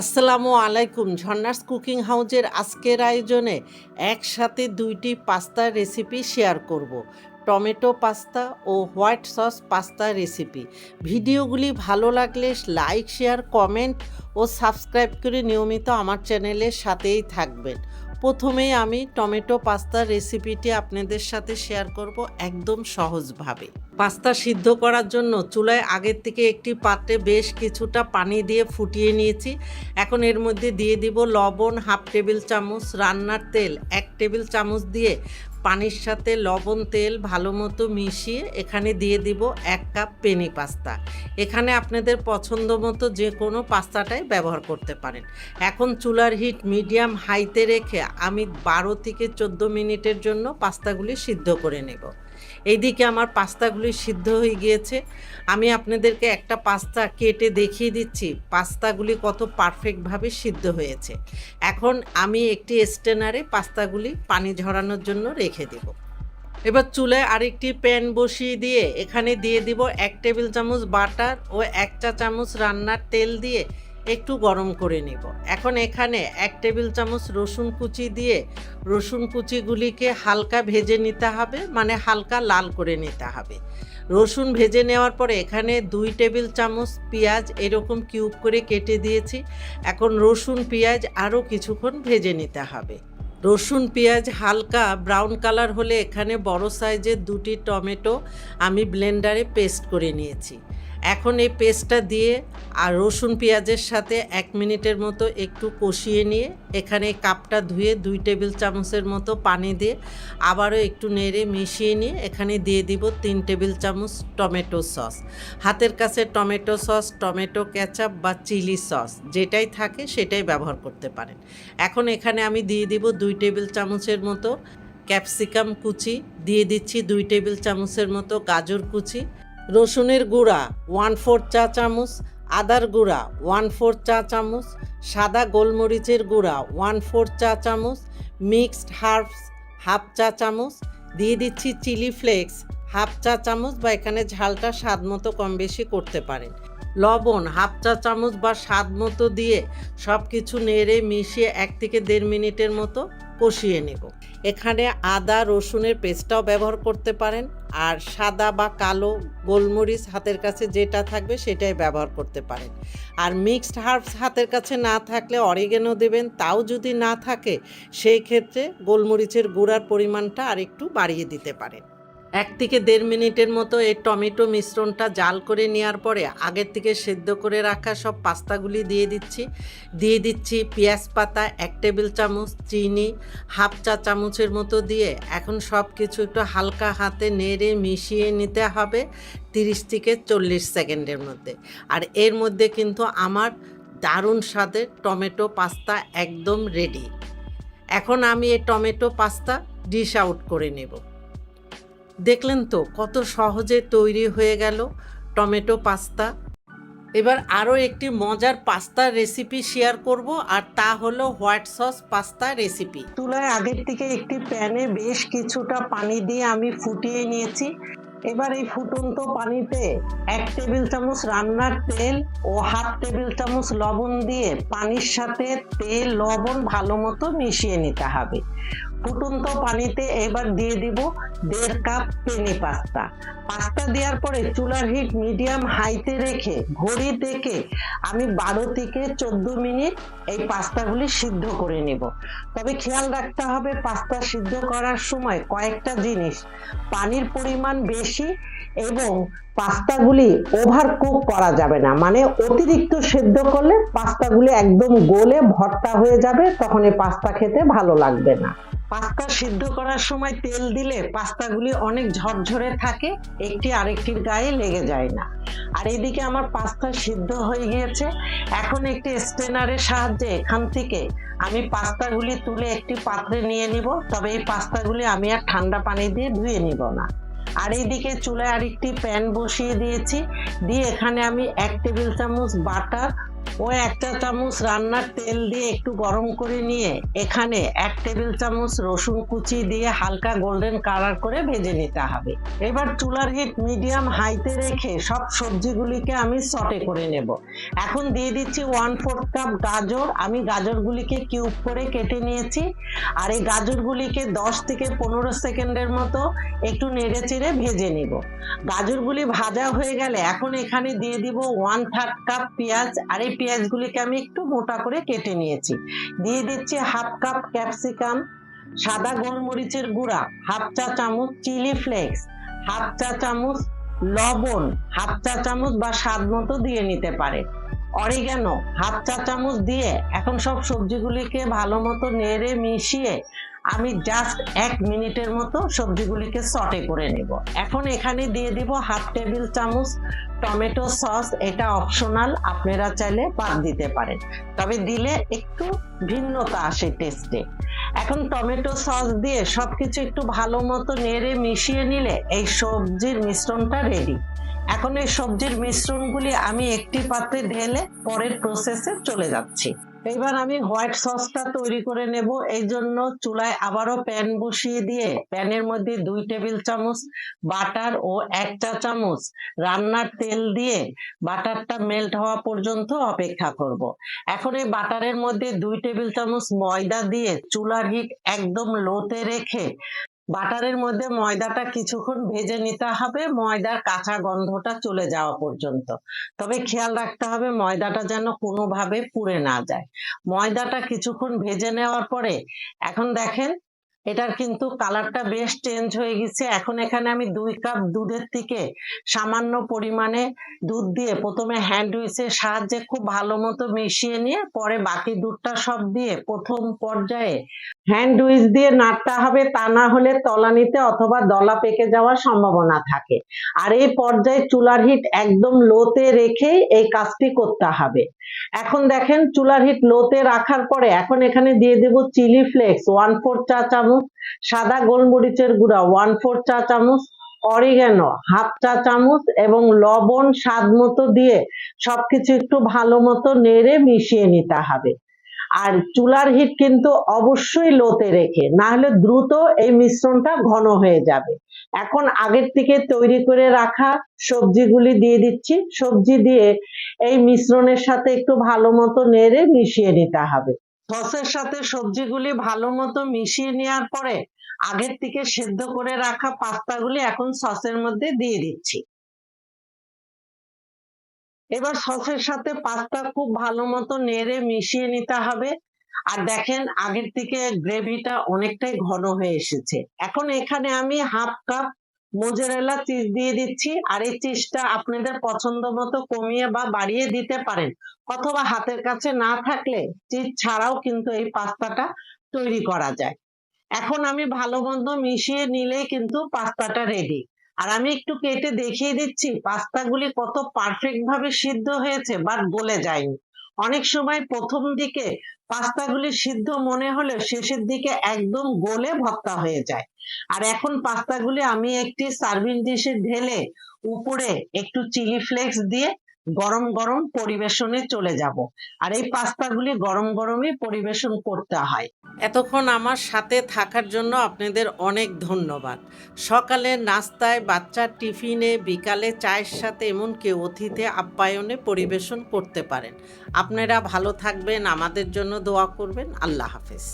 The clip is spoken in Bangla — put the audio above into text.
আসসালামু আলাইকুম। ঝর্ণাস কুকিং হাউজের আজকের আয়োজনে একসাথে দুইটি পাস্তার রেসিপি শেয়ার করব। টমেটো পাস্তা ও হোয়াইট সস পাস্তা রেসিপি। ভিডিওগুলি ভালো লাগলে লাইক, শেয়ার, কমেন্ট ও সাবস্ক্রাইব করে নিয়মিত আমার চ্যানেলের সাথেই থাকবেন। প্রথমেই আমি টমেটো পাস্তার রেসিপিটি আপনাদের সাথে শেয়ার করব একদম সহজভাবে। পাস্তা সিদ্ধ করার জন্য চুলায় আগের থেকে একটি পাত্রে বেশ কিছুটা পানি দিয়ে ফুটিয়ে নিয়েছি। এখন এর মধ্যে দিয়ে দিব লবণ হাফ টেবিল চামচ, রান্নার তেল 1 টেবিল চামচ দিয়ে পানির সাথে লবণ তেল ভালো মতো মিশিয়ে এখানে দিয়ে দিব 1 কাপ পেনি পাস্তা। এখানে আপনাদের পছন্দ মতো যে কোনো পাস্তাটাই ব্যবহার করতে পারেন। এখন চুলার হিট মিডিয়াম হাইতে রেখে আমি 12 থেকে 14 মিনিটের জন্য পাস্তাগুলি সিদ্ধ করে নেব। এইদিকে আমার পাস্তাগুলি সিদ্ধ হয়ে গিয়েছে। আমি আপনাদেরকে একটা পাস্তা কেটে দেখিয়ে দিচ্ছি পাস্তাগুলি কত পারফেক্টভাবে সিদ্ধ হয়েছে। এখন আমি একটি স্ট্রেনারে পাস্তাগুলি পানি ঝরানোর জন্য রেখে দেব। এবার চুলায় আরেকটি প্যান বসিয়ে দিয়ে এখানে দিয়ে দিব 1 টেবিল চামচ বাটার ও 1 চা চামচ রান্নার তেল দিয়ে একটু গরম করে নেব। এখন এখানে 1 টেবিল চামচ রসুন কুচি দিয়ে রসুন কুচিগুলিকে হালকা ভেজে নিতে হবে, মানে হালকা লাল করে নিতে হবে। রসুন ভেজে নেওয়ার পরে এখানে 2 টেবিল চামচ পেঁয়াজ এরকম কিউব করে কেটে দিয়েছি। এখন রসুন পেঁয়াজ আরও কিছুক্ষণ ভেজে নিতে হবে। রসুন পেঁয়াজ হালকা ব্রাউন কালার হলে এখানে বড় সাইজের 2টি টমেটো আমি ব্লেন্ডারে পেস্ট করে নিয়েছি। এখন এই পেস্টটা দিয়ে আর রসুন পেঁয়াজের সাথে 1 মিনিটের মতো একটু কষিয়ে নিয়ে এখানে কাপটা ধুয়ে 2 টেবিল চামচের মতো পানি দিয়ে আবারও একটু নেড়ে মিশিয়ে নিয়ে এখানে দিয়ে দিব 3 টেবিল চামচ টমেটো সস। হাতের কাছে টমেটো সস, টমেটো কেচাপ বা চিলি সস যেটাই থাকে সেটাই ব্যবহার করতে পারেন। এখন এখানে আমি দিয়ে দিব 2 টেবিল চামচের মতো ক্যাপসিকাম কুচি, দিয়ে দিচ্ছি 2 টেবিল চামচের মতো গাজর কুচি, রসুনের গুঁড়া 1/4 চা চামচ, আদার গুঁড়া 1/4 চা চামচ, সাদা গোলমরিচের গুঁড়া 1/4 চা চামচ, মিক্সড হার্বস হাফ চা চামচ, দিয়ে দিচ্ছি চিলি ফ্লেক্স হাফ চা চামচ বা এখানে ঝালটা স্বাদ মতো কম বেশি করতে পারেন, লবণ হাফ চা চামচ বা স্বাদ মতো দিয়ে সব কিছু নেড়ে মিশিয়ে 1 থেকে 1.5 মিনিটের মতো কষিয়ে নেব। এখানে আদা রসুনের পেস্টটাও ব্যবহার করতে পারেন, আর সাদা বা কালো গোলমরিচ হাতের কাছে যেটা থাকবে সেটাই ব্যবহার করতে পারেন। আর মিক্সড হার্বস হাতের কাছে না থাকলে অরিগেনো দেবেন, তাও যদি না থাকে সেই ক্ষেত্রে গোলমরিচের গুঁড়ার পরিমাণটা আরেকটু বাড়িয়ে দিতে পারেন। 1 থেকে 1.5 মিনিটের মতো এই টমেটো মিশ্রণটা জাল করে নেওয়ার পরে আগের থেকে সেদ্ধ করে রাখা সব পাস্তাগুলি দিয়ে দিচ্ছি পেঁয়াজ পাতা 1 টেবিল চামচ, চিনি হাফ চা চামচের মতো দিয়ে এখন সব কিছু একটু হালকা হাতে নেড়ে মিশিয়ে নিতে হবে 30 থেকে 40 সেকেন্ডের মধ্যে। আর এর মধ্যে কিন্তু আমার দারুণ স্বাদের টমেটো পাস্তা একদম রেডি। এখন আমি এই টমেটো পাস্তা ডিশ আউট করে নেব। দেখলেন তো কত সহজে তৈরি হয়ে গেল টমেটো পাস্তা। এবার আরও একটি মজার পাস্তার রেসিপি শেয়ার করব, আর তা হলো হোয়াইট সস পাস্তা রেসিপি। চুলায় আগের থেকে একটি প্যানে বেশ কিছুটা পানি দিয়ে আমি ফুটিয়ে নিয়েছি। এবার এই ফুটন্ত পানিতে 1 টেবিল চামচ রান্নার তেল ও হাফ টেবিল চামচ লবণ দিয়ে পানির সাথে তেল লবণ ভালো মতো মিশিয়ে নিতে হবে। ফুটন্ত পানিতে এবার দিয়ে দিব 1.5 কাপ পেনি পাস্তা। পাস্তা দেওয়ার পরে চুলার হিট মিডিয়াম হাইতে রেখে ঘড়ি দেখে আমি 12 থেকে 14 মিনিট এই পাস্তাগুলি সিদ্ধ করে নেব। তবে খেয়াল রাখতে হবে পাস্তা সিদ্ধ করার সময় কয়েকটা জিনিস, পানির পরিমাণ বেশি এবং পাস্তাগুলি ওভার কুক করা যাবে না, মানে অতিরিক্ত সেদ্ধ করলে পাস্তাগুলি একদম গলে ভর্তা হয়ে যাবে, তখন এই পাস্তা খেতে ভালো লাগবে না। পাস্তা সিদ্ধ করার সময় তেল দিলে পাস্তাগুলি অনেক ঝরঝরে থাকে, একটি আরেকটির গায়ে লেগে যায় না। আর এদিকে আমার পাস্তা সিদ্ধ হয়ে গিয়েছে। এখন একটি স্ট্রেনারের সাহায্যে এখান থেকে আমি পাস্তাগুলি তুলে একটি পাত্রে নিয়ে নিব। তবে এই পাস্তাগুলি আমি আর ঠান্ডা পানি দিয়ে ধুয়ে নিব না। আর এইদিকে চুলায় আরেকটি প্যান বসিয়ে দিয়েছি, দিয়ে এখানে আমি 1 টেবিল চামচ বাটার ও 1 চা চামচ রান্নার তেল দিয়ে একটু গরম করে নিয়ে এখানে 1 টেবিল চামচ রসুন কুচি দিয়ে হালকা গোল্ডেন কালার করে ভেজে নিতে হবে। এবার চুলার হিট মিডিয়াম হাইতে রেখে সব সবজিগুলিকে আমি সটে করে নেব। এখন দিয়ে দিচ্ছি 1/4 কাপ গাজর। আমি গাজরগুলিকে কিউব করে কেটে নিয়েছি। আর এই গাজরগুলিকে 10 থেকে 15 সেকেন্ডের মতো একটু নেড়ে চেড়ে ভেজে নিব। গাজরগুলি ভাজা হয়ে গেলে এখন এখানে দিয়ে দিব 1/3 কাপ পেঁয়াজ। আর এই পেঁয়াজগুলিকে আমি একটু মোটা করে কেটে নিয়েছি। দিয়ে দিচ্ছি 1/2 কাপ ক্যাপসিকাম, সাদা গোলমরিচের গুঁড়া 1/2 চা চামচ, চিলি ফ্লেক্স 1/2 চা চামচ, লবণ 1/2 চা চামচ বা স্বাদ মতো দিয়ে নিতে পারে, অরিগ্যানো 1/2 চা চামচ দিয়ে এখন সব সবজিগুলিকে ভালো মতো নেড়ে মিশিয়ে আমি জাস্ট 1 মিনিটের মতো সবজিগুলিকে সটে করে নেব। এখন এখানে দিয়ে দিব 1/2 টেবিল চামচ টমেটো সস। এটা অপশনাল, আপনারা চাইলে বাদ দিতে পারেন, তবে দিলে একটু ভিন্নতা আসে টেস্টে। এখন টমেটো সস দিয়ে সবকিছু একটু ভালো মতো নেড়ে মিশিয়ে নিলে এই সবজির মিশ্রণটা রেডি। এখন এই সবজির মিশ্রণগুলি আমি একটি পাত্রে ঢেলে পরের প্রসেসে চলে যাচ্ছি। এবার আমি হোয়াইট সসটা তৈরি করে নেব। এই জন্য চুলায় আবারও প্যান বসিয়ে দিয়ে প্যানের মধ্যে 2 টেবিল চামচ বাটার ও 1 চা চামচ রান্নার তেল দিয়ে বাটারটা মেল্ট হওয়া পর্যন্ত অপেক্ষা করব। এখন এই বাটারের মধ্যে 2 টেবিল চামচ ময়দা দিয়ে চুলার হিট একদম লোতে রেখে বাটারের মধ্যে ময়দাটা কিছুক্ষণ ভেজে নিতে হবে, ময়দার কাঁচা গন্ধটা চলে যাওয়া পর্যন্ত। তবে খেয়াল রাখতে হবে ময়দাটা যেন কোনোভাবে পুড়ে না যায়। ময়দাটা কিছুক্ষণ ভেজে নেওয়ার পরে এখন দেখেন এটার কিন্তু কালারটা বেশ চেঞ্জ হয়ে গেছে। এখন এখানে আমি 2 কাপ দুধের থেকে সামান্য পরিমাণে দুধ দিয়ে প্রথমে হ্যান্ড উইচের সাহায্যে খুব ভালো মতো মিশিয়ে নিয়ে পরে বাকি দুধটা সব দিয়ে প্রথম পর্যায়ে হ্যান্ড উইচ দিয়ে নাড়তে হবে, তা না হলে তলানিতে অথবা দলা পেকে যাওয়ার সম্ভাবনা থাকে। আর এই পর্যায়ে চুলার হিট একদম লোতে রেখেই এই কাজটি করতে হবে। এখন দেখেন চুলার হিট লোতে রাখার পরে এখন এখানে দিয়ে দেব চিলি ফ্লেক্স 1/4 চা চামচ, সাদা গোলমরিচের গুঁড়া 1/4 চা চামচ, অরিগ্যানো 1/2 চা চামচ এবং লবণ স্বাদ মতো দিয়ে সবকিছু একটু ভালো মতো নেড়ে মিশিয়ে নিতে হবে। আর চুলার হিট কিন্তু অবশ্যই লোতে রেখে, না হলে দ্রুত এই মিশ্রণটা ঘন হয়ে যাবে। এখন আগের থেকে তৈরি করে রাখা সবজিগুলি দিয়ে দিচ্ছি। সবজি দিয়ে এই মিশ্রণের সাথে একটু ভালো মতো নেড়ে মিশিয়ে নিতে হবে। সসের সাথে সবজিগুলি ভালো মতো মিশিয়ে নেওয়ার পরে আগের থেকে সেদ্ধ করে রাখা পাস্তাগুলি এখন সসের মধ্যে দিয়ে দিচ্ছি। এবার সসের সাথে পাস্তা খুব ভালো মতো নেড়ে মিশিয়ে নিতে হবে। আর দেখেন আগের থেকে গ্রেভিটা অনেকটাই ঘন হয়ে এসেছে। এখন এখানে আমি 1/2 কাপ মোজারেলা চিজ দিয়ে দিচ্ছি। আর এই চিজটা আপনাদের পছন্দ মতো কমিয়ে বা বাড়িয়ে দিতে পারেন, অথবা হাতের কাছে না থাকলে চিজ ছাড়াও কিন্তু এই পাস্তাটা তৈরি করা যায়। এখন আমি ভালো মন্দ মিশিয়ে নিলেই কিন্তু পাস্তাটা রেডি। আর আমি একটু কেটে দেখিয়ে দিচ্ছি পাস্তাগুলি কত পারফেক্ট ভাবে সিদ্ধ হয়েছে, বাট গলে যায়নি। অনেক সময় প্রথম দিকে পাস্তাগুলি সিদ্ধ মনে হলে শেষের দিকে একদম গলে ভর্তা হয়ে যায়। আর এখন পাস্তাগুলি আমি একটি সার্ভিং ডিশে ঢেলে উপরে একটু চিলি ফ্লেক্স দিয়ে গরম গরম পরিবেশনে চলে যাব। আর এই পাস্তাগুলি গরম গরমই পরিবেশন করতে হয়। এতক্ষণ আমার সাথে থাকার জন্য আপনাদের অনেক ধন্যবাদ। সকালে নাস্তায়, বাচ্চার টিফিনে, বিকালে চায়ের সাথে এমনকি অতিথি আপ্যায়নে পরিবেশন করতে পারেন। আপনারা ভালো থাকবেন, আমাদের জন্য দোয়া করবেন। আল্লাহ হাফেজ।